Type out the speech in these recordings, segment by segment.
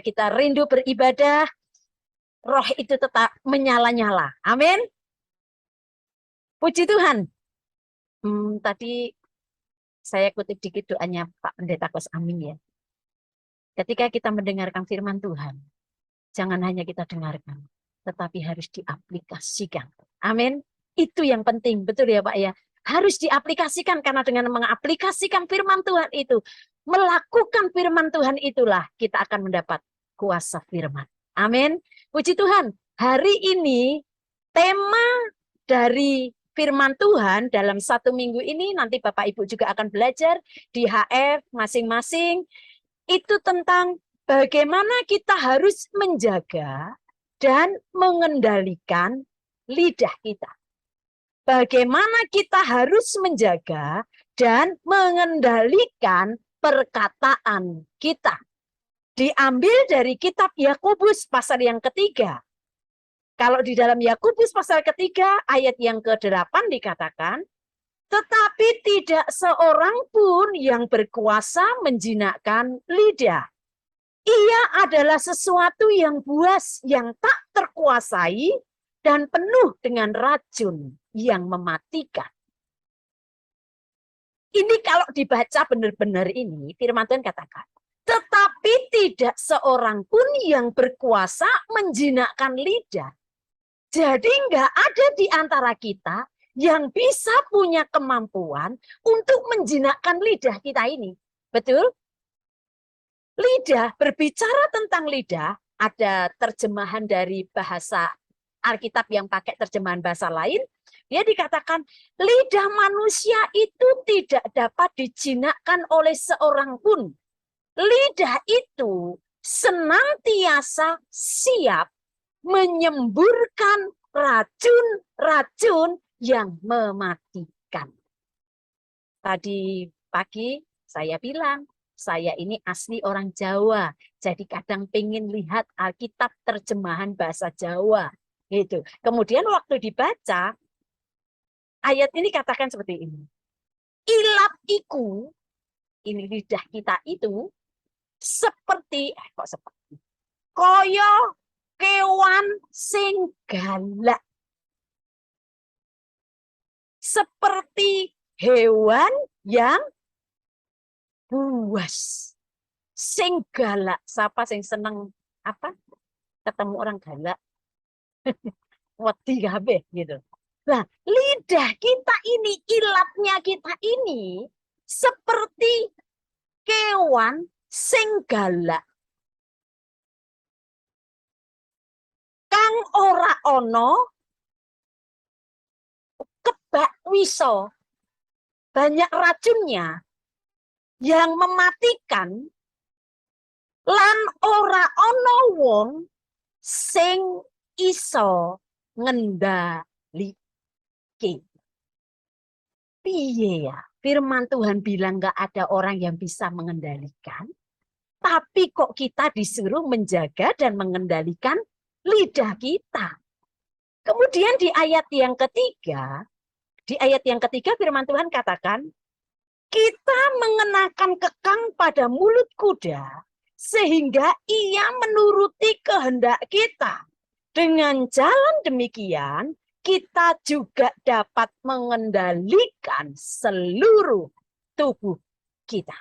kita rindu beribadah, roh itu tetap menyala-nyala. Amin. Puji Tuhan. Tadi saya kutip dikit doanya Pak Pendeta Kos Amin ya. Ketika kita mendengarkan firman Tuhan, jangan hanya kita dengarkan, tetapi harus diaplikasikan. Amin. Itu yang penting, betul ya Pak ya. Harus diaplikasikan, karena dengan mengaplikasikan firman Tuhan itu, melakukan firman Tuhan itulah kita akan mendapat kuasa firman. Amin. Puji Tuhan. Hari ini tema dari firman Tuhan dalam 1 minggu ini, nanti Bapak Ibu juga akan belajar di HF masing-masing, itu tentang bagaimana kita harus menjaga dan mengendalikan lidah kita. Bagaimana kita harus menjaga dan mengendalikan perkataan kita. Diambil dari kitab Yakobus pasal yang ketiga. Kalau di dalam Yakobus pasal ketiga ayat yang ke-8 dikatakan, tetapi tidak seorang pun yang berkuasa menjinakkan lidah. Ia adalah sesuatu yang buas, yang tak terkuasai, dan penuh dengan racun yang mematikan. Ini kalau dibaca benar-benar ini, firman Tuhan katakan, tetapi tidak seorang pun yang berkuasa menjinakkan lidah. Jadi enggak ada di antara kita yang bisa punya kemampuan untuk menjinakkan lidah kita ini. Betul? Lidah, berbicara tentang lidah, ada terjemahan dari bahasa Alkitab yang pakai terjemahan bahasa lain, dia dikatakan lidah manusia itu tidak dapat dijinakkan oleh seorang pun. Lidah itu senantiasa siap menyemburkan racun-racun yang mematikan. Tadi pagi saya bilang, saya ini asli orang Jawa, jadi kadang pengen lihat Alkitab terjemahan bahasa Jawa. Gitu. Kemudian waktu dibaca, ayat ini katakan seperti ini. Ilat iku, ini lidah kita itu, seperti, koyo kewan sing galak. Seperti hewan yang buas. Sing galak. Siapa sing seneng apa? Ketemu orang galak. Wedi kabeh gitu. Nah, lidah kita ini, ilatnya kita ini seperti kewan sing galak. Kang ora ono kebak wiso. Banyak racunnya yang mematikan, lan ora ono wong sing iso ngendalike. Piye ya? Firman Tuhan bilang nggak ada orang yang bisa mengendalikan, tapi kok kita disuruh menjaga dan mengendalikan lidah kita. Kemudian di ayat yang ketiga firman Tuhan katakan, kita mengenakan kekang pada mulut kuda, sehingga ia menuruti kehendak kita. Dengan jalan demikian, kita juga dapat mengendalikan seluruh tubuh kita.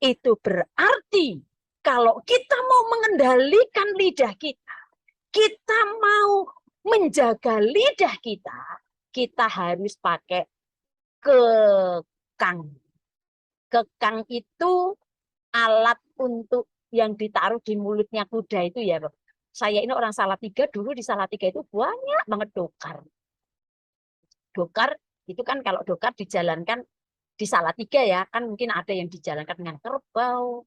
Itu berarti kalau kita mau mengendalikan lidah kita, kita mau menjaga lidah kita harus pakai kekang. Kekang itu alat untuk yang ditaruh di mulutnya kuda itu ya. Saya ini orang Salatiga, dulu di Salatiga itu banyak banget dokar. Dokar itu kan kalau dokar dijalankan di Salatiga ya, kan mungkin ada yang dijalankan dengan kerbau,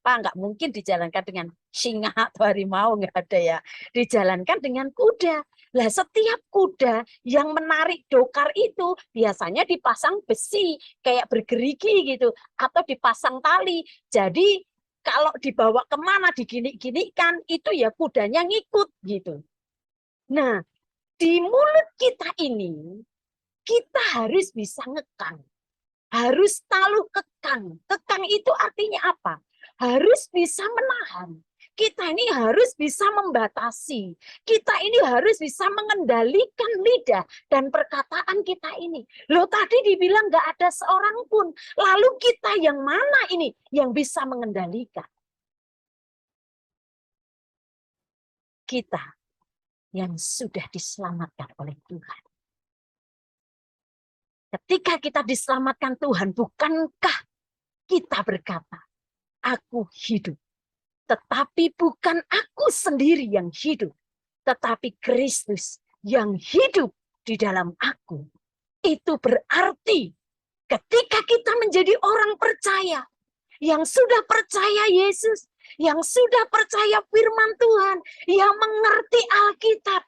nggak mungkin dijalankan dengan singa atau harimau, nggak ada ya. Dijalankan dengan kuda. Lah setiap kuda yang menarik dokar itu biasanya dipasang besi kayak bergerigi gitu, atau dipasang tali. Jadi kalau dibawa kemana digini-ginikan itu ya kudanya ngikut gitu. Nah di mulut kita ini kita harus bisa ngekang, harus tahu kekang. Kekang itu artinya apa? Harus bisa menahan. Kita ini harus bisa membatasi. Kita ini harus bisa mengendalikan lidah dan perkataan kita ini. Loh tadi dibilang nggak ada seorang pun. Lalu kita yang mana ini yang bisa mengendalikan? Kita yang sudah diselamatkan oleh Tuhan. Ketika kita diselamatkan Tuhan, bukankah kita berkata, aku hidup. Tetapi bukan aku sendiri yang hidup, tetapi Kristus yang hidup di dalam aku. Itu berarti ketika kita menjadi orang percaya, yang sudah percaya Yesus, yang sudah percaya firman Tuhan, yang mengerti Alkitab,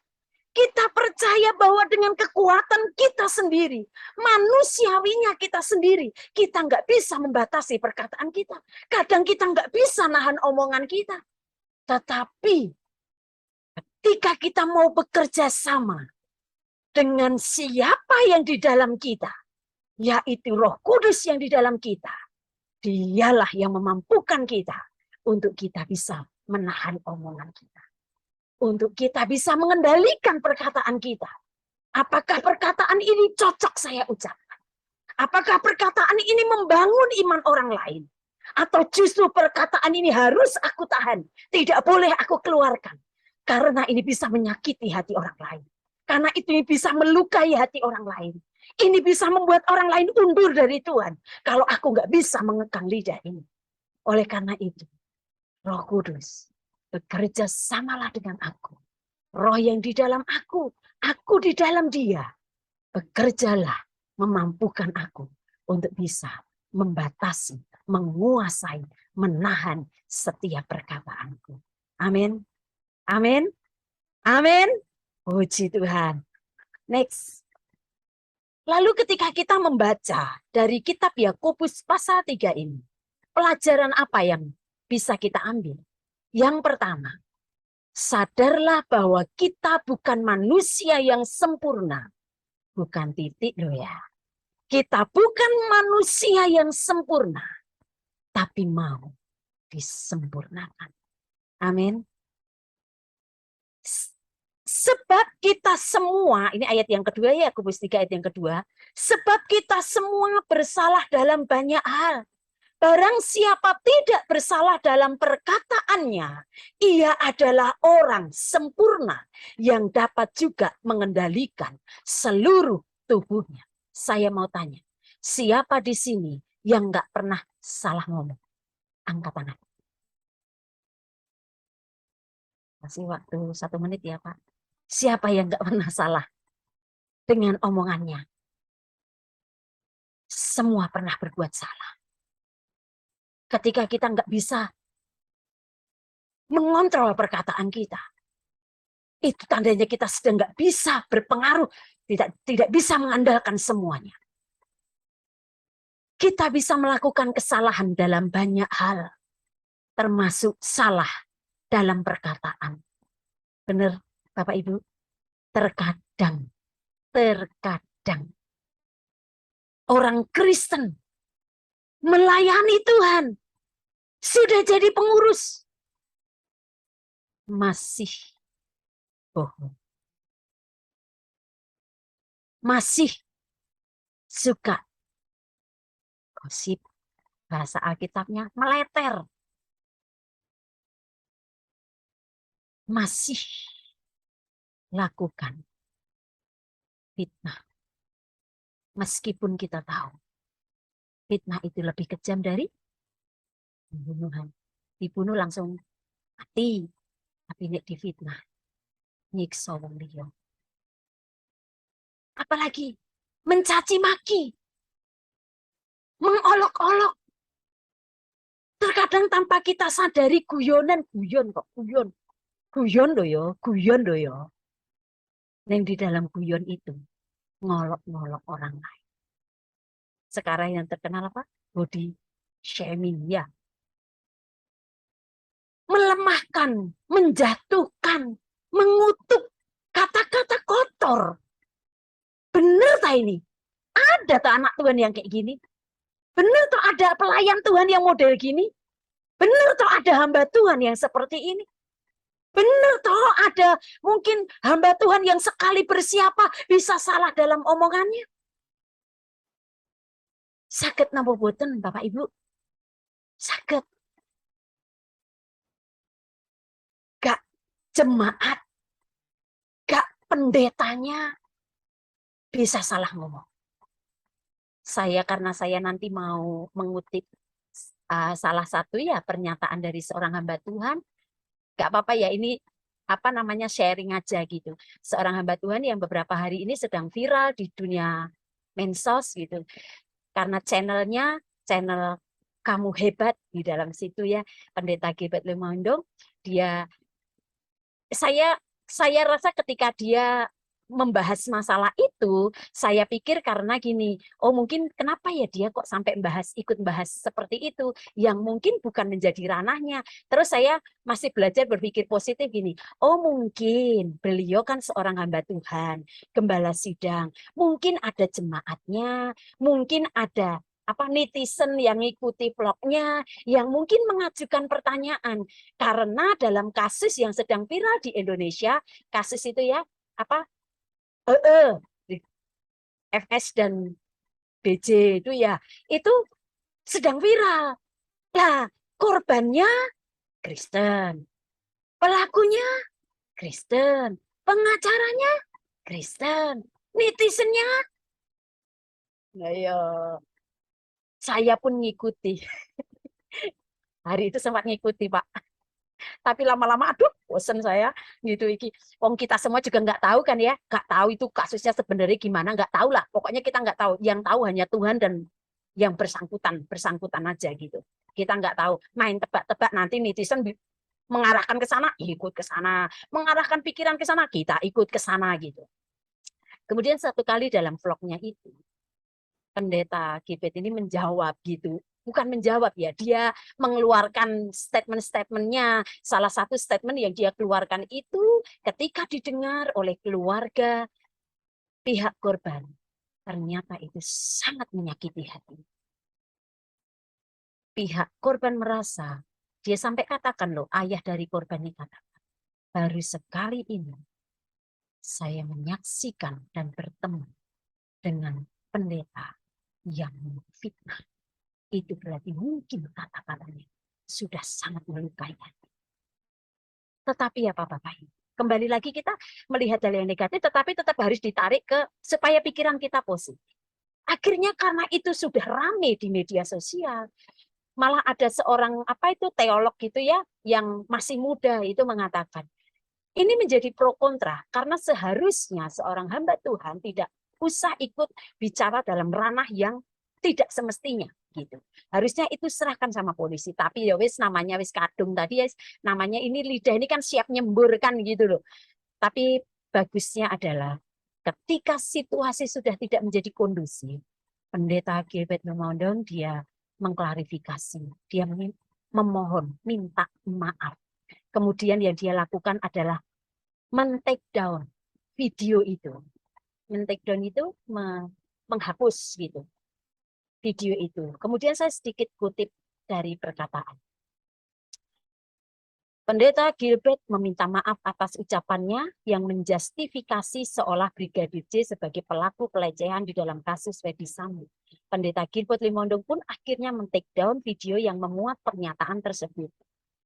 kita percaya bahwa dengan kekuatan kita sendiri, manusiawinya kita sendiri, kita nggak bisa membatasi perkataan kita. Kadang kita nggak bisa nahan omongan kita. Tetapi ketika kita mau bekerja sama dengan siapa yang di dalam kita, yaitu Roh Kudus yang di dalam kita, dialah yang memampukan kita untuk kita bisa menahan omongan kita. Untuk kita bisa mengendalikan perkataan kita. Apakah perkataan ini cocok saya ucapkan? Apakah perkataan ini membangun iman orang lain? Atau justru perkataan ini harus aku tahan, tidak boleh aku keluarkan. Karena ini bisa menyakiti hati orang lain. Karena itu bisa melukai hati orang lain. Ini bisa membuat orang lain undur dari Tuhan. Kalau aku nggak bisa mengekang lidah ini. Oleh karena itu, Roh Kudus, bekerja samalah dengan aku. Roh yang di dalam aku di dalam dia. Bekerjalah memampukan aku untuk bisa membatasi, menguasai, menahan setiap perkataanku. Amin. Amin. Amin. Puji Tuhan. Next. Lalu ketika kita membaca dari kitab Yakobus pasal 3 ini, pelajaran apa yang bisa kita ambil? Yang pertama, sadarlah bahwa kita bukan manusia yang sempurna. Bukan titik loh ya. Kita bukan manusia yang sempurna. Tapi mau disempurnakan. Amin. Sebab kita semua, ini ayat yang kedua ya, Yakobus 3 ayat yang kedua. Sebab kita semua bersalah dalam banyak hal. Barang siapa tidak bersalah dalam perkataannya, ia adalah orang sempurna yang dapat juga mengendalikan seluruh tubuhnya. Saya mau tanya, siapa di sini yang nggak pernah salah ngomong? Angkat tangan. Masih waktu 1 menit ya Pak. Siapa yang nggak pernah salah dengan omongannya? Semua pernah berbuat salah. Ketika kita nggak bisa mengontrol perkataan kita, itu tandanya kita sedang nggak bisa berpengaruh, tidak bisa mengandalkan semuanya. Kita bisa melakukan kesalahan dalam banyak hal, termasuk salah dalam perkataan. Benar, Bapak Ibu? Terkadang orang Kristen melayani Tuhan, sudah jadi pengurus, masih bohong. Masih suka gosip, bahasa Alkitabnya meleter. Masih lakukan fitnah. Meskipun kita tahu fitnah itu lebih kejam dari pembunuhan. Dibunuh langsung mati. Tapi nek difitnah, nyiksa wong liya. Apalagi mencaci maki, mengolok-olok. Terkadang tanpa kita sadari guyon loh ya. Yang di dalam guyon itu ngolok-ngolok orang lain. Sekarang yang terkenal apa? Body shaming ya. Melemahkan, menjatuhkan, mengutuk, kata-kata kotor. Bener tak ini? Ada tak anak Tuhan yang kayak gini? Bener tak ada pelayan Tuhan yang model gini? Benar toh ada hamba Tuhan yang seperti ini. Benar toh ada mungkin hamba Tuhan yang sekali bersiapa bisa salah dalam omongannya. Saged napa boten Bapak Ibu? Saged. Gak jemaat, gak pendetanya bisa salah ngomong. Karena saya nanti mau mengutip salah satu ya pernyataan dari seorang hamba Tuhan, gak apa-apa ya ini apa namanya sharing aja gitu. Seorang hamba Tuhan yang beberapa hari ini sedang viral di dunia mensos gitu. Karena channel Kamu Hebat di dalam situ ya, Pendeta Gilbert Lemondong, saya saya rasa ketika dia membahas masalah itu, saya pikir karena gini, oh mungkin kenapa ya dia kok sampai ikut bahas seperti itu, yang mungkin bukan menjadi ranahnya. Terus saya masih belajar berpikir positif gini, oh mungkin beliau kan seorang hamba Tuhan, gembala sidang, mungkin ada jemaatnya, mungkin ada apa netizen yang ngikuti vlognya, yang mungkin mengajukan pertanyaan, karena dalam kasus yang sedang viral di Indonesia, kasus itu ya, apa FS dan BJ itu ya, itu sedang viral. Nah, korbannya Kristen, pelakunya Kristen, pengacaranya Kristen, netizennya, nah ya, saya pun ngikuti. Hari itu sempat ngikuti, Pak. Tapi lama-lama aduh bosen saya gitu iki. Wong kita semua juga nggak tahu kan ya, nggak tahu itu kasusnya sebenarnya gimana, nggak tahu lah. Pokoknya kita nggak tahu. Yang tahu hanya Tuhan dan yang bersangkutan aja gitu. Kita nggak tahu. Main tebak-tebak nanti netizen mengarahkan ke sana, ikut ke sana, mengarahkan pikiran ke sana, kita ikut ke sana gitu. Kemudian satu kali dalam vlognya itu, Pendeta Gilbert ini menjawab gitu. Bukan menjawab ya, dia mengeluarkan statement-statementnya. Salah satu statement yang dia keluarkan itu ketika didengar oleh keluarga pihak korban. Ternyata itu sangat menyakiti hati. Pihak korban merasa, dia sampai katakan loh, ayah dari korban ini katakan, baru sekali ini saya menyaksikan dan bertemu dengan pendeta yang fitnah. Itu berarti mungkin kata-katanya sudah sangat melukai hati. Tetapi ya Bapak Ibu, kembali lagi kita melihat hal yang negatif, tetapi tetap harus ditarik ke supaya pikiran kita positif. Akhirnya karena itu sudah rame di media sosial, malah ada seorang apa itu teolog gitu ya, yang masih muda itu mengatakan, ini menjadi pro kontra karena seharusnya seorang hamba Tuhan tidak usah ikut bicara dalam ranah yang tidak semestinya gitu. Harusnya itu serahkan sama polisi. Tapi ya wis namanya wis kadung tadi ya, namanya ini lidah ini kan siap nyemburkan gitu loh. Tapi bagusnya adalah ketika situasi sudah tidak menjadi kondusif, Pendeta Gilbert Memondong dia mengklarifikasi, dia memohon, minta maaf. Kemudian yang dia lakukan adalah men-take down video itu. Men-take down itu menghapus gitu video itu. Kemudian saya sedikit kutip dari perkataan. Pendeta Gilbert meminta maaf atas ucapannya yang menjustifikasi seolah Brigadir J sebagai pelaku pelecehan di dalam kasus Ferdy Sambo. Pendeta Gilbert Limondong pun akhirnya men-take down video yang memuat pernyataan tersebut.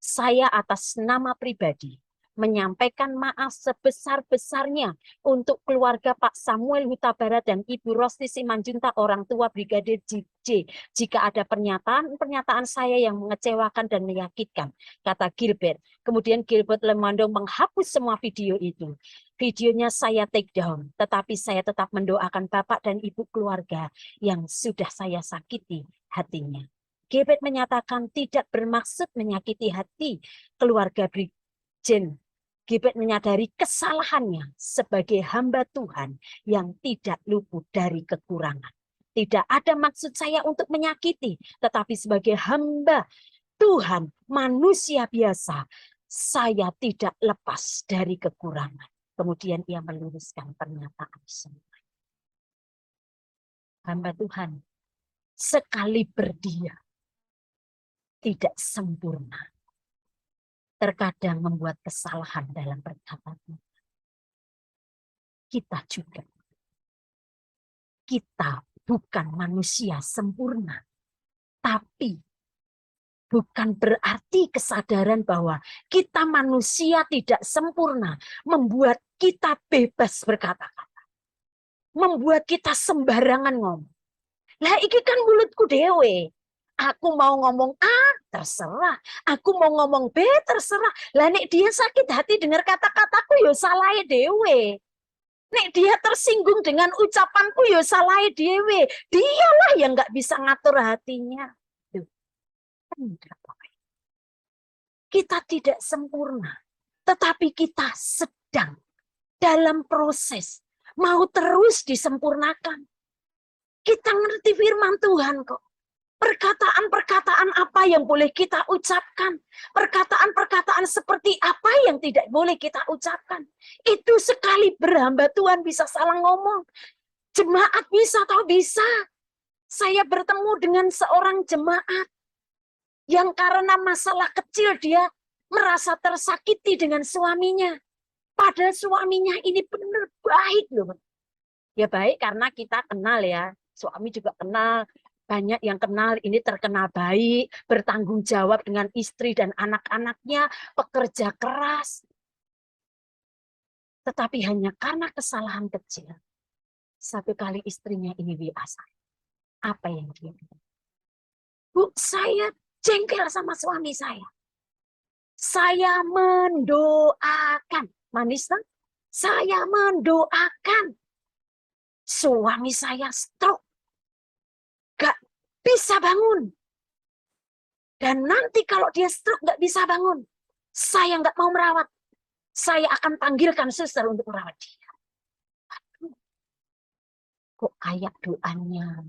Saya atas nama pribadi menyampaikan maaf sebesar-besarnya untuk keluarga Pak Samuel Huta Barat dan Ibu Rosti Simanjuntak, orang tua Brigadir J. Jika ada pernyataan saya yang mengecewakan dan menyakitkan, kata Gilbert. Kemudian Gilbert Lemondong menghapus semua video itu. Videonya saya take down, tetapi saya tetap mendoakan Bapak dan Ibu keluarga yang sudah saya sakiti hatinya. Gilbert menyatakan tidak bermaksud menyakiti hati keluarga Brigjen. Gilbert menyadari kesalahannya sebagai hamba Tuhan yang tidak luput dari kekurangan. Tidak ada maksud saya untuk menyakiti, tetapi sebagai hamba Tuhan, manusia biasa, saya tidak lepas dari kekurangan. Kemudian ia meluruskan pernyataan semua. Hamba Tuhan, sekali berdia, tidak sempurna. Terkadang membuat kesalahan dalam perkataan. Kita juga. Kita bukan manusia sempurna. Tapi bukan berarti kesadaran bahwa kita manusia tidak sempurna. Membuat kita bebas berkata-kata. Membuat kita sembarangan ngomong. Lah iki kan mulutku dewe. Aku mau ngomong A, terserah. Aku mau ngomong B, terserah. Lah nek dia sakit hati dengar kata-kataku ya salah dewe. Nek dia tersinggung dengan ucapanku ya salah dewe. Dialah yang nggak bisa ngatur hatinya. Duh, kita tidak sempurna. Tetapi kita sedang dalam proses. Mau terus disempurnakan. Kita ngerti firman Tuhan kok. Perkataan-perkataan apa yang boleh kita ucapkan. Perkataan-perkataan seperti apa yang tidak boleh kita ucapkan. Itu sekali berhamba Tuhan bisa salah ngomong. Jemaat bisa atau bisa. Saya bertemu dengan seorang jemaat. Yang karena masalah kecil dia merasa tersakiti dengan suaminya. Padahal suaminya ini benar baik loh. Ya baik karena kita kenal ya. Suami juga kenal. Banyak yang kenal ini terkenal baik, bertanggung jawab dengan istri dan anak-anaknya, pekerja keras. Tetapi hanya karena kesalahan kecil, satu kali istrinya ini biasa. Apa yang dia bilang? Bu, saya jengkel sama suami saya. Saya mendoakan. Manis kan? Saya mendoakan. Suami saya stroke. Gak bisa bangun. Dan nanti kalau dia stroke gak bisa bangun, saya nggak mau merawat. Saya akan panggilkan suster untuk merawat dia. Aduh, kok kayak doanya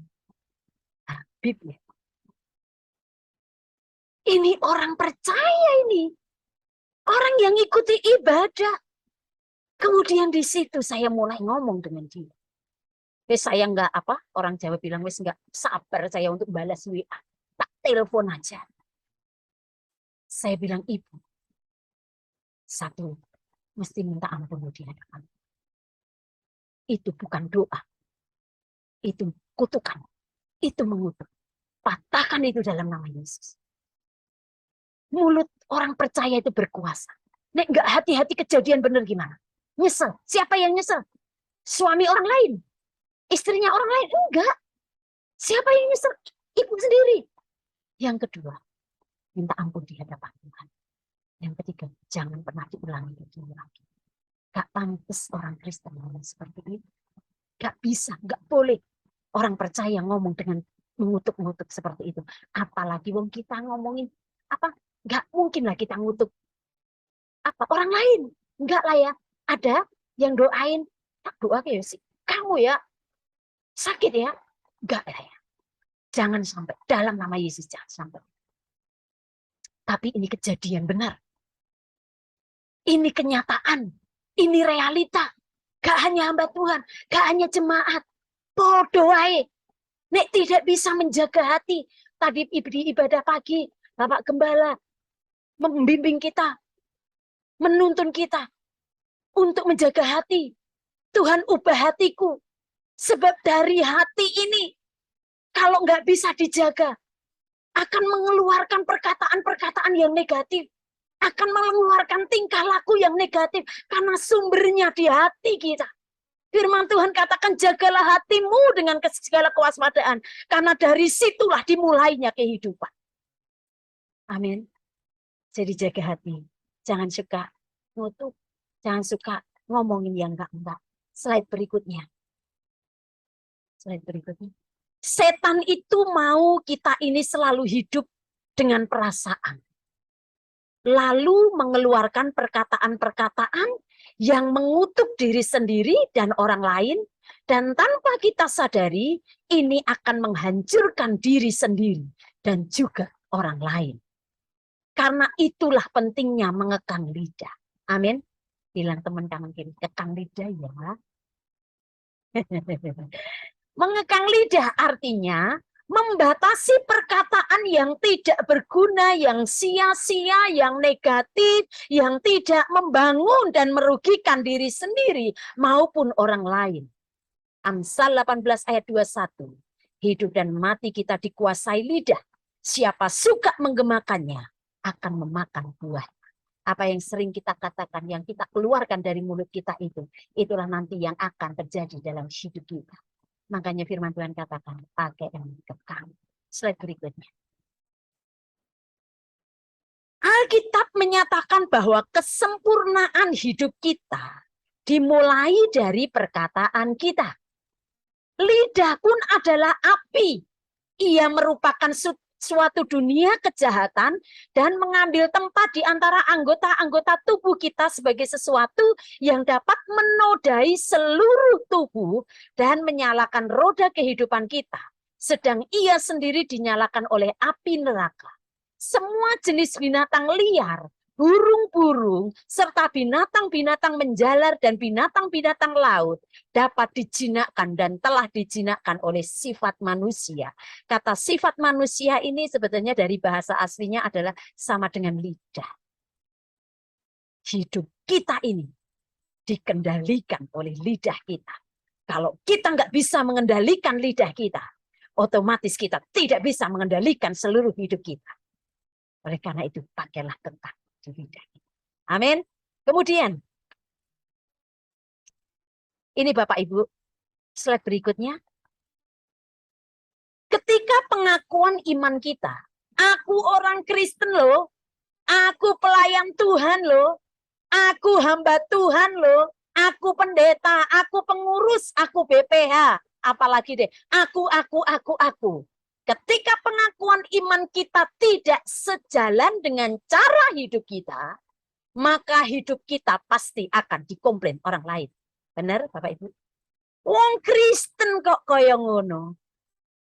Habib ya? Ini orang percaya ini. Orang yang ikuti ibadah. Kemudian di situ saya mulai ngomong dengan dia. Saya nggak apa, orang Jawa bilang wes nggak sabar saya untuk balas WA. Tak telepon aja. Saya bilang, Ibu, satu, mesti minta ampun di hadapan. Itu bukan doa. Itu kutukan. Itu mengutuk. Patahkan itu dalam nama Yesus. Mulut orang percaya itu berkuasa. Nek nggak hati-hati kejadian bener gimana? Nyesel. Siapa yang nyesel? Suami orang lain. Istrinya orang lain. Enggak. Siapa yang nyesel? Ibu sendiri. Yang kedua, minta ampun di hadapan Tuhan. Yang ketiga, jangan pernah diulangi lagi. Gak pantas orang Kristen ngomong seperti itu. Gak bisa, gak boleh. Orang percaya ngomong dengan mengutuk-ngutuk seperti itu. Apalagi wong kita ngomongin apa? Gak mungkin lah kita ngutuk apa orang lain. Enggak lah ya. Ada yang doain, tak doa kayak sih. Kamu ya sakit ya. Enggak lah ya. Jangan sampai dalam nama Yesus jangan sampai. Tapi ini kejadian benar. Ini kenyataan. Ini realita. Gak hanya hamba Tuhan. Gak hanya jemaat. Podo wae. Nek tidak bisa menjaga hati. Tadi di ibadah pagi. Bapak Gembala. Membimbing kita. Menuntun kita. Untuk menjaga hati. Tuhan ubah hatiku. Sebab dari hati ini. Kalau nggak bisa dijaga. Akan mengeluarkan perkataan-perkataan yang negatif. Akan mengeluarkan tingkah laku yang negatif. Karena sumbernya di hati kita. Firman Tuhan katakan jagalah hatimu dengan segala kewaspadaan. Karena dari situlah dimulainya kehidupan. Amin. Jadi jaga hati. Jangan suka ngutuk. Jangan suka ngomongin yang enggak-enggak. Slide berikutnya. Slide berikutnya. Setan itu mau kita ini selalu hidup dengan perasaan. Lalu mengeluarkan perkataan-perkataan yang mengutuk diri sendiri dan orang lain. Dan tanpa kita sadari, ini akan menghancurkan diri sendiri dan juga orang lain. Karena itulah pentingnya mengekang lidah. Amin. Bilang teman-teman kiri, kekang lidah ya. Mengekang lidah artinya membatasi perkataan yang tidak berguna, yang sia-sia, yang negatif, yang tidak membangun dan merugikan diri sendiri maupun orang lain. Amsal 18 ayat 21. Hidup dan mati kita dikuasai lidah. Siapa suka menggemakannya akan memakan buah. Apa yang sering kita katakan, yang kita keluarkan dari mulut kita itu, itulah nanti yang akan terjadi dalam hidup kita. Makanya firman Tuhan katakan, pakai yang kekal. Slide berikutnya. Alkitab menyatakan bahwa kesempurnaan hidup kita dimulai dari perkataan kita. Lidah pun adalah api. Ia merupakan suatu dunia kejahatan dan mengambil tempat di antara anggota-anggota tubuh kita sebagai sesuatu yang dapat menodai seluruh tubuh dan menyalakan roda kehidupan kita. Sedang ia sendiri dinyalakan oleh api neraka. Semua jenis binatang liar, burung-burung, serta binatang-binatang menjalar dan binatang-binatang laut dapat dijinakkan dan telah dijinakkan oleh sifat manusia. Kata sifat manusia ini sebetulnya dari bahasa aslinya adalah sama dengan lidah. Hidup kita ini dikendalikan oleh lidah kita. Kalau kita nggak bisa mengendalikan lidah kita, otomatis kita tidak bisa mengendalikan seluruh hidup kita. Oleh karena itu, pakailah kekal di lidah kita. Amin. Kemudian, ini Bapak Ibu, slide berikutnya. Ketika pengakuan iman kita, aku orang Kristen loh, aku pelayan Tuhan loh, aku hamba Tuhan loh, aku pendeta, aku pengurus, aku BPH, apalagi deh, aku. Ketika pengakuan iman kita tidak sejalan dengan cara hidup kita, maka hidup kita pasti akan dikomplain orang lain. Benar, Bapak Ibu? Wong Kristen kok kaya ngono.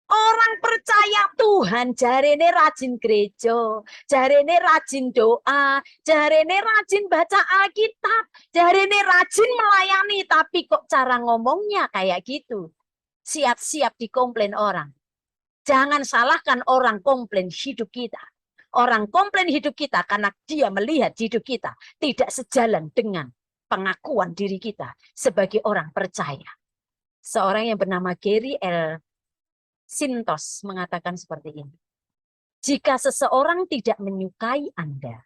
Orang percaya Tuhan, jarene rajin gereja, jarene rajin doa, jarene rajin baca Alkitab, jarene rajin melayani, tapi kok cara ngomongnya kayak gitu. Siap-siap dikomplain orang. Jangan salahkan orang komplain hidup kita. Orang komplain hidup kita karena dia melihat hidup kita tidak sejalan dengan pengakuan diri kita sebagai orang percaya. Seorang yang bernama Gary L. Sintos mengatakan seperti ini. Jika seseorang tidak menyukai Anda,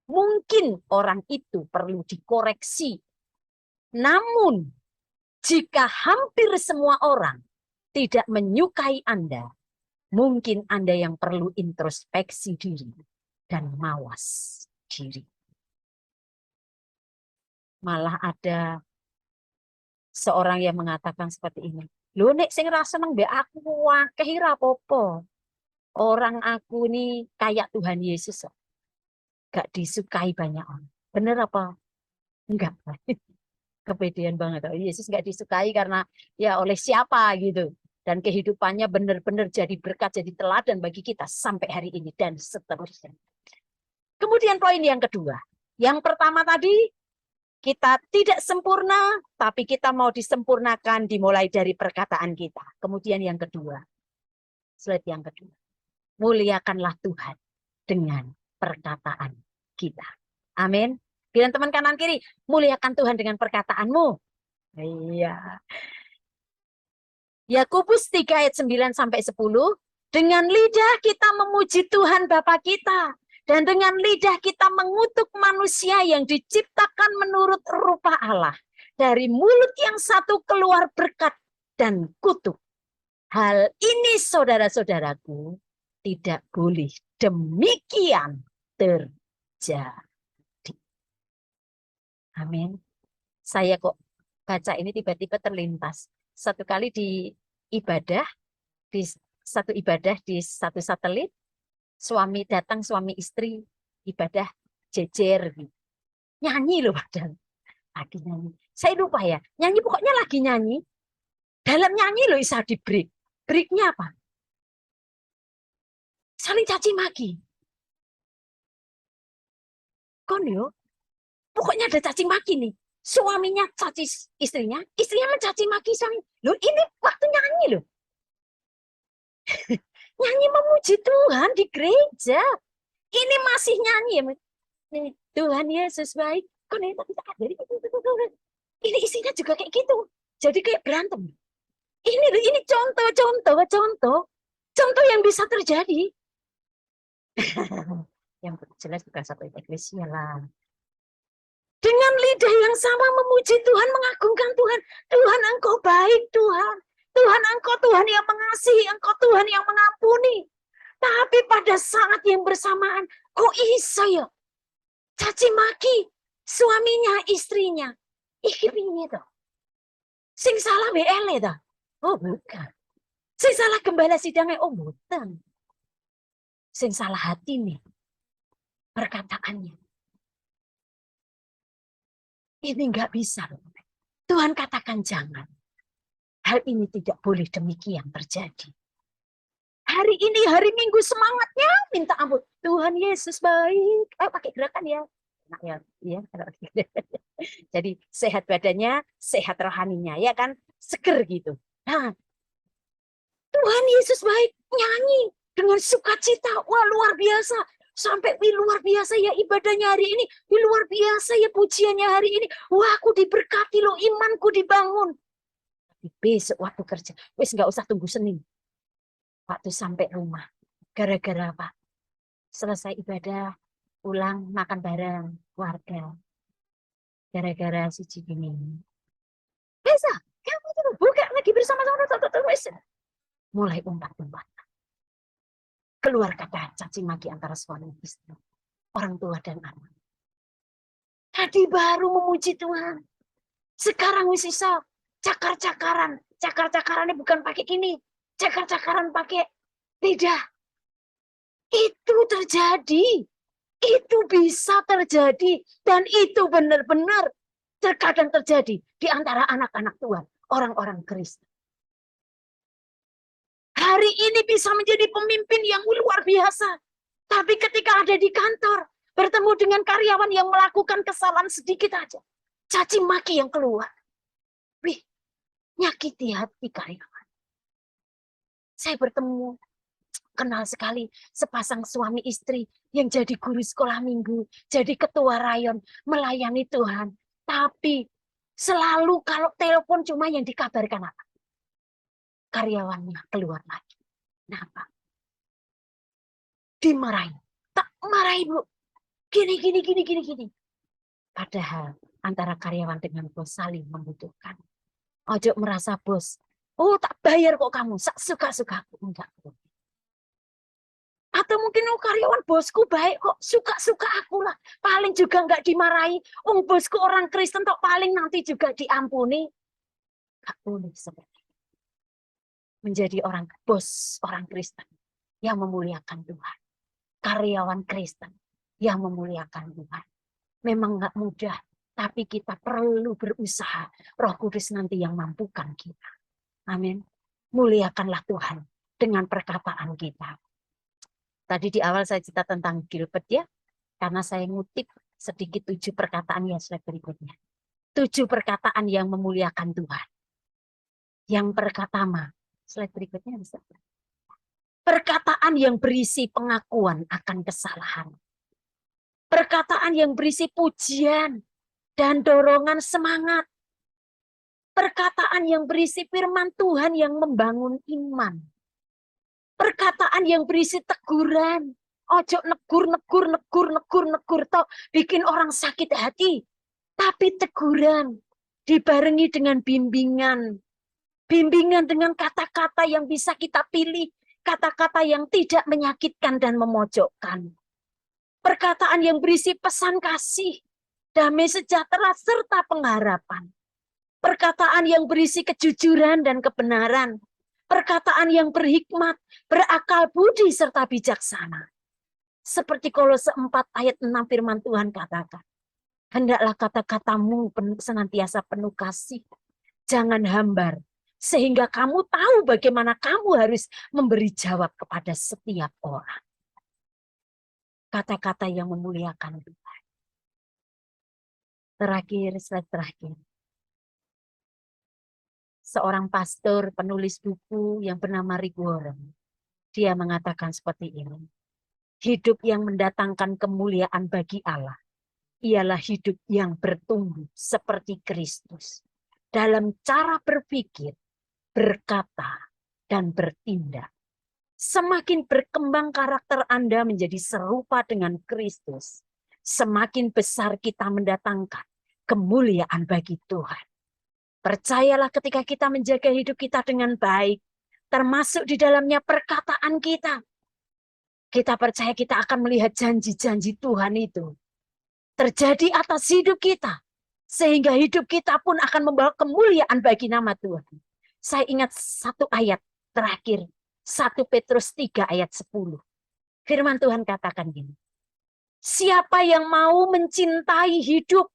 mungkin orang itu perlu dikoreksi. Namun, jika hampir semua orang tidak menyukai Anda, mungkin Anda yang perlu introspeksi diri dan mawas diri. Malah ada seorang yang mengatakan seperti ini. Lho nek sing ra seneng mbek aku akeh ra apa-apa. Orang aku ini kayak Tuhan Yesus. Gak disukai banyak orang. Bener apa? Enggak. Kepedean banget. Yesus gak disukai karena ya oleh siapa gitu. Dan kehidupannya benar-benar jadi berkat, jadi teladan bagi kita sampai hari ini dan seterusnya. Kemudian poin yang kedua. Yang pertama tadi, kita tidak sempurna, tapi kita mau disempurnakan dimulai dari perkataan kita. Kemudian yang kedua, slide yang kedua. Muliakanlah Tuhan dengan perkataan kita. Amin. Bilang teman kanan kiri, muliakan Tuhan dengan perkataanmu. Iya. Yakobus 3 ayat 9 sampai 10, dengan lidah kita memuji Tuhan Bapa kita, dan dengan lidah kita mengutuk manusia yang diciptakan menurut rupa Allah. Dari mulut yang satu keluar berkat dan kutuk. Hal ini saudara-saudaraku tidak boleh demikian terjadi. Amin. Saya kok baca ini tiba-tiba terlintas. Satu kali di satu ibadah di satu satelit, suami datang, suami istri ibadah jejer, nyanyi loh padahal lagi nyanyi. Saya lupa ya, nyanyi pokoknya lagi nyanyi. Dalam nyanyi loh bisa di break. Breaknya apa? Saling caci maki. Kon yo, pokoknya ada caci maki nih. Suaminya caci istrinya mencaci maki suami. Loh ini waktu nyanyi loh. Nyanyi memuji Tuhan di gereja. Ini masih nyanyi. Tuhan Yesus baik. Ini isinya juga kayak gitu. Jadi kayak berantem. Ini contoh yang bisa terjadi. Yang jelas bukan satu eklesia lah. Dengan lidah yang sama memuji Tuhan, mengagungkan Tuhan. Tuhan engkau baik Tuhan. Tuhan engkau Tuhan yang mengasihi, engkau Tuhan yang mengampuni. Tapi pada saat yang bersamaan, kok iso ya? Caci maki suaminya, istrinya. Iki piye to? Sing salah BL to? Oh bukan. Sing salah gembala sidangnya, oh bukan. Sing salah hati nih perkataannya. Ini nggak bisa. Tuhan katakan jangan. Hal ini tidak boleh demikian terjadi. Hari ini, hari Minggu semangatnya minta ampun. Tuhan Yesus baik. Ayo pakai gerakan ya. Nah, ya, ya. Jadi sehat badannya, sehat rohaninya, ya kan? Seger gitu. Nah, Tuhan Yesus baik, nyanyi dengan sukacita. Wah, luar biasa. Sampai luar biasa ya ibadahnya hari ini. Luar biasa ya pujiannya hari ini. Wah, aku diberkati loh, imanku dibangun. Tapi besok waktu kerja, wis nggak usah tunggu Senin. Waktu sampai rumah. Gara-gara apa? Selesai ibadah, pulang makan bareng warga. Gara-gara si gini. Bisa, kamu tuh buka lagi bersama-sama. Mulai umpat-umpat. Keluar kata caci maki antara suami istri, orang tua dan anak. Tadi baru memuji Tuhan. Sekarang wis iso cakar-cakaran. Cakar-cakarannya bukan pakai ini. Cakar-cakaran pakai lidah. Itu terjadi. Itu bisa terjadi. Dan itu benar-benar terkadang terjadi di antara anak-anak Tuhan. Orang-orang Kristen. Hari ini bisa menjadi pemimpin yang luar biasa. Tapi ketika ada di kantor, bertemu dengan karyawan yang melakukan kesalahan sedikit aja. Caci maki yang keluar. Wih, nyakiti hati karyawan. Saya bertemu, kenal sekali sepasang suami istri yang jadi guru sekolah minggu, jadi ketua rayon, melayani Tuhan. Tapi selalu kalau telepon cuma yang dikabarkan apa? Karyawannya keluar lagi. Kenapa? Dimarahi. Tak marahi, Bu. Gini. Padahal antara karyawan dengan bos saling membutuhkan. Ojo merasa bos, oh tak bayar kok kamu, suka-suka. Enggak. Atau mungkin oh karyawan bosku baik kok, suka-suka aku lah. Paling juga enggak dimarahi. Oh bosku orang Kristen kok paling nanti juga diampuni. Enggak boleh seperti itu. Menjadi orang bos orang Kristen yang memuliakan Tuhan. Karyawan Kristen yang memuliakan Tuhan. Memang enggak mudah, tapi kita perlu berusaha. Roh Kudus nanti yang mampukan kita. Amin. Muliakanlah Tuhan dengan perkataan kita. Tadi di awal saya cerita tentang Gilbert ya, karena saya ngutip sedikit 7 perkataan ya slide berikutnya. 7 perkataan yang memuliakan Tuhan. Yang pertama, slide berikutnya bisa. Perkataan yang berisi pengakuan akan kesalahan. Perkataan yang berisi pujian dan dorongan semangat. Perkataan yang berisi firman Tuhan yang membangun iman. Perkataan yang berisi teguran. Ojo negur. Toh bikin orang sakit hati. Tapi teguran dibarengi dengan bimbingan. Bimbingan dengan kata-kata yang bisa kita pilih. Kata-kata yang tidak menyakitkan dan memojokkan. Perkataan yang berisi pesan kasih, damai sejahtera, serta pengharapan. Perkataan yang berisi kejujuran dan kebenaran. Perkataan yang berhikmat, berakal budi, serta bijaksana. Seperti Kolose 4 ayat 6 firman Tuhan katakan. Hendaklah kata-katamu senantiasa penuh kasih. Jangan hambar. Sehingga kamu tahu bagaimana kamu harus memberi jawab kepada setiap orang. Kata-kata yang memuliakan Tuhan. Terakhir, slide terakhir. Seorang pastor penulis buku yang bernama Rick Warren. Dia mengatakan seperti ini. Hidup yang mendatangkan kemuliaan bagi Allah ialah hidup yang bertumbuh seperti Kristus. Dalam cara berpikir, berkata, dan bertindak. Semakin berkembang karakter Anda menjadi serupa dengan Kristus, semakin besar kita mendatangkan kemuliaan bagi Tuhan. Percayalah ketika kita menjaga hidup kita dengan baik, termasuk di dalamnya perkataan kita. Kita percaya kita akan melihat janji-janji Tuhan itu terjadi atas hidup kita. Sehingga hidup kita pun akan membawa kemuliaan bagi nama Tuhan. Saya ingat satu ayat terakhir. 1 Petrus 3 ayat 10. Firman Tuhan katakan gini. Siapa yang mau mencintai hidup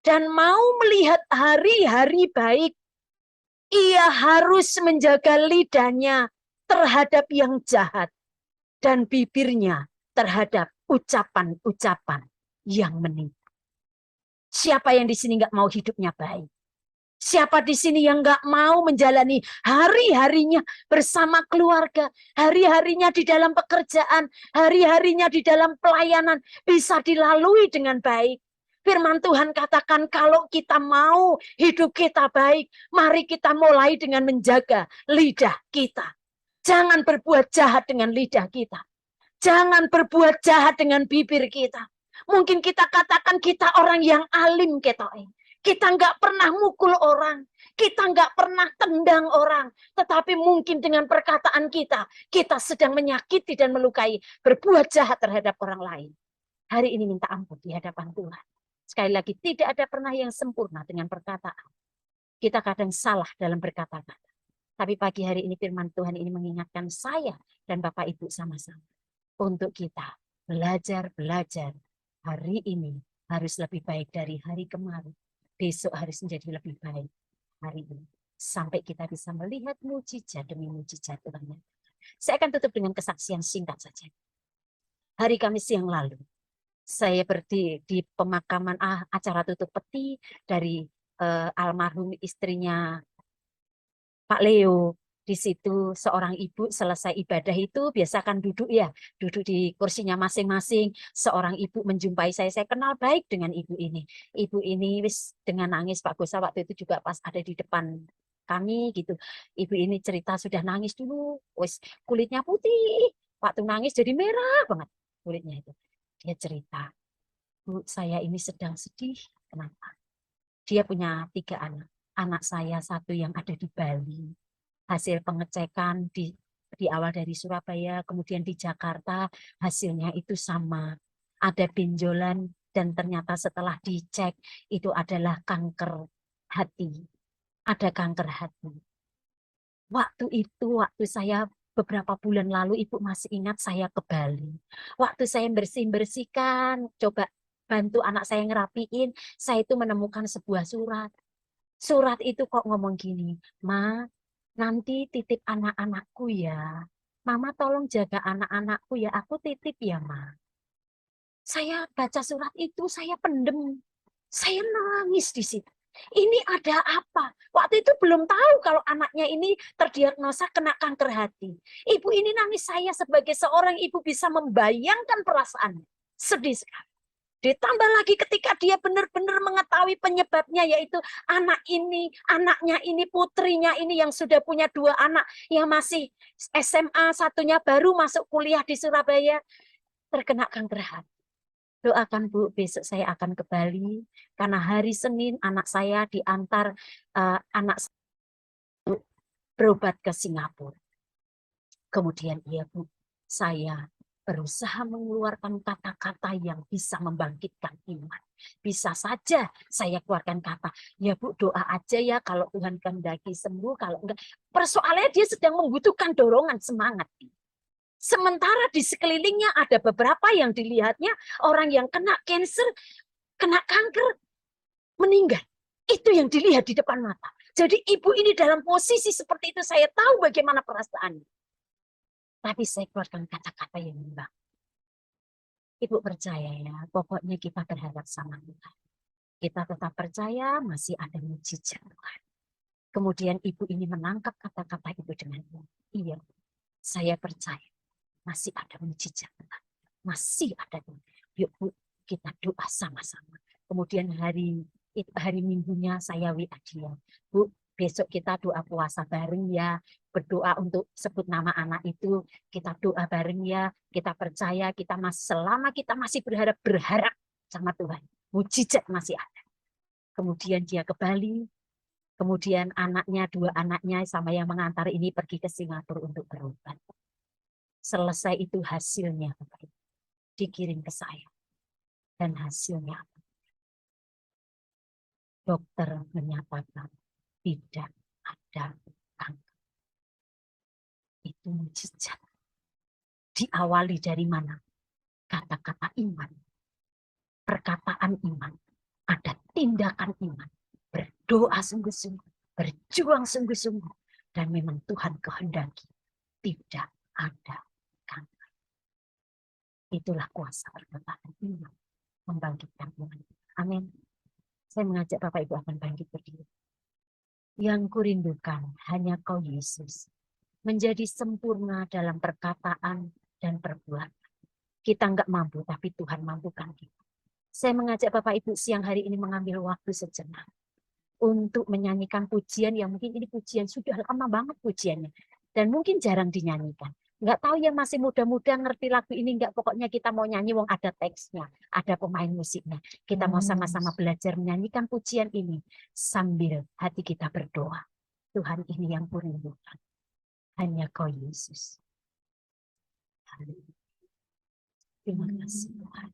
dan mau melihat hari-hari baik, ia harus menjaga lidahnya terhadap yang jahat dan bibirnya terhadap ucapan-ucapan yang menipu. Siapa yang di sini nggak mau hidupnya baik? Siapa di sini yang nggak mau menjalani hari-harinya bersama keluarga, hari-harinya di dalam pekerjaan, hari-harinya di dalam pelayanan bisa dilalui dengan baik? Firman Tuhan katakan kalau kita mau hidup kita baik, mari kita mulai dengan menjaga lidah kita. Jangan berbuat jahat dengan lidah kita. Jangan berbuat jahat dengan bibir kita. Mungkin kita katakan kita orang yang alim ketoe. Kita nggak pernah mukul orang. Kita nggak pernah tendang orang. Tetapi mungkin dengan perkataan kita, kita sedang menyakiti dan melukai. Berbuat jahat terhadap orang lain. Hari ini minta ampun di hadapan Tuhan. Sekali lagi, tidak ada pernah yang sempurna dengan perkataan. Kita kadang salah dalam berkata-kata. Tapi pagi hari ini firman Tuhan ini mengingatkan saya dan Bapak Ibu sama-sama. Untuk kita belajar hari ini harus lebih baik dari hari kemarin. Besok harus menjadi lebih baik hari ini. Sampai kita bisa melihat mujizat demi mujizat Tuhan. Saya akan tutup dengan kesaksian singkat saja. Hari Kamis yang lalu, saya berdiri di pemakaman acara tutup peti dari almarhum istrinya Pak Leo. Di situ seorang ibu selesai ibadah itu biasakan duduk ya, duduk di kursinya masing-masing. Seorang ibu menjumpai saya kenal baik dengan ibu ini. Ibu ini wis dengan nangis, Pak Gosa waktu itu juga pas ada di depan kami gitu. Ibu ini cerita sudah nangis dulu, wis kulitnya putih, waktu nangis jadi merah banget kulitnya itu. Dia cerita, Bu, saya ini sedang sedih. Kenapa? Dia punya 3 anak. Anak saya satu yang ada di Bali. Hasil pengecekan di awal dari Surabaya, kemudian di Jakarta, hasilnya itu sama. Ada benjolan dan ternyata setelah dicek itu adalah kanker hati. Ada kanker hati. Waktu saya beberapa bulan lalu, Ibu masih ingat saya ke Bali. Waktu saya bersih-bersihkan, coba bantu anak saya ngerapiin, saya itu menemukan sebuah surat. Surat itu kok ngomong gini, Ma, nanti titip anak-anakku ya. Mama tolong jaga anak-anakku ya. Aku titip ya, Ma. Saya baca surat itu, saya pendem. Saya nangis di situ. Ini ada apa? Waktu itu belum tahu kalau anaknya ini terdiagnosa kena kanker hati. Ibu ini nangis, saya sebagai seorang ibu bisa membayangkan perasaannya. Sedih sekali. Ditambah lagi ketika dia benar-benar mengetahui penyebabnya, yaitu anaknya ini, putrinya ini yang sudah punya 2 anak, yang masih SMA, satunya baru masuk kuliah di Surabaya, terkena kanker hati. Doakan Bu, besok saya akan ke Bali, karena hari Senin anak saya diantar anak berobat ke Singapura. Kemudian iya Bu, saya berusaha mengeluarkan kata-kata yang bisa membangkitkan iman. Bisa saja saya keluarkan kata, ya Bu doa aja ya kalau Tuhan kehendaki sembuh, kalau enggak. Persoalannya dia sedang membutuhkan dorongan semangat. Sementara di sekelilingnya ada beberapa yang dilihatnya orang yang kena cancer, kena kanker, meninggal. Itu yang dilihat di depan mata. Jadi ibu ini dalam posisi seperti itu, saya tahu bagaimana perasaannya. Tapi saya keluarkan kata-kata yang membangun. Ibu percaya ya, pokoknya kita berharap sama Tuhan. Kita tetap percaya masih ada mujizat Tuhan. Kemudian ibu ini menangkap kata-kata itu dengan iya. Saya percaya masih ada mujizat, masih ada. Yuk Bu, kita doa sama-sama. Kemudian hari Minggunya saya WA dia. Bu, besok kita doa puasa bareng ya. Berdoa untuk sebut nama anak itu. Kita doa bareng ya. Kita percaya selama kita masih berharap sama Tuhan. Mujizat masih ada. Kemudian dia ke Bali. Kemudian dua anaknya sama yang mengantar ini pergi ke Singapura untuk berobat. Selesai itu hasilnya dikirim ke saya. Dan hasilnya dokter menyatakan tidak ada kanker. Itu mujizat. Diawali dari mana? Kata-kata iman. Perkataan iman. Ada tindakan iman. Berdoa sungguh-sungguh. Berjuang sungguh-sungguh. Dan memang Tuhan kehendaki tidak ada kanker. Itulah kuasa perkataan iman. Membangkitkan iman. Amin. Saya mengajak Bapak Ibu akan bangkit berdiri. Yang kurindukan hanya Kau Yesus. Menjadi sempurna dalam perkataan dan perbuatan. Kita enggak mampu, tapi Tuhan mampukan kita. Saya mengajak Bapak Ibu siang hari ini mengambil waktu sejenak. Untuk menyanyikan pujian yang mungkin ini pujian sudah lama banget pujiannya. Dan mungkin jarang dinyanyikan. Enggak tahu ya masih muda-muda ngerti lagu ini enggak, pokoknya kita mau nyanyi wong ada teksnya, ada pemain musiknya. Kita mau sama-sama belajar menyanyikan pujian ini sambil hati kita berdoa. Tuhan, ini yang kurindukan. Hanya Kau Yesus. Terima kasih Tuhan.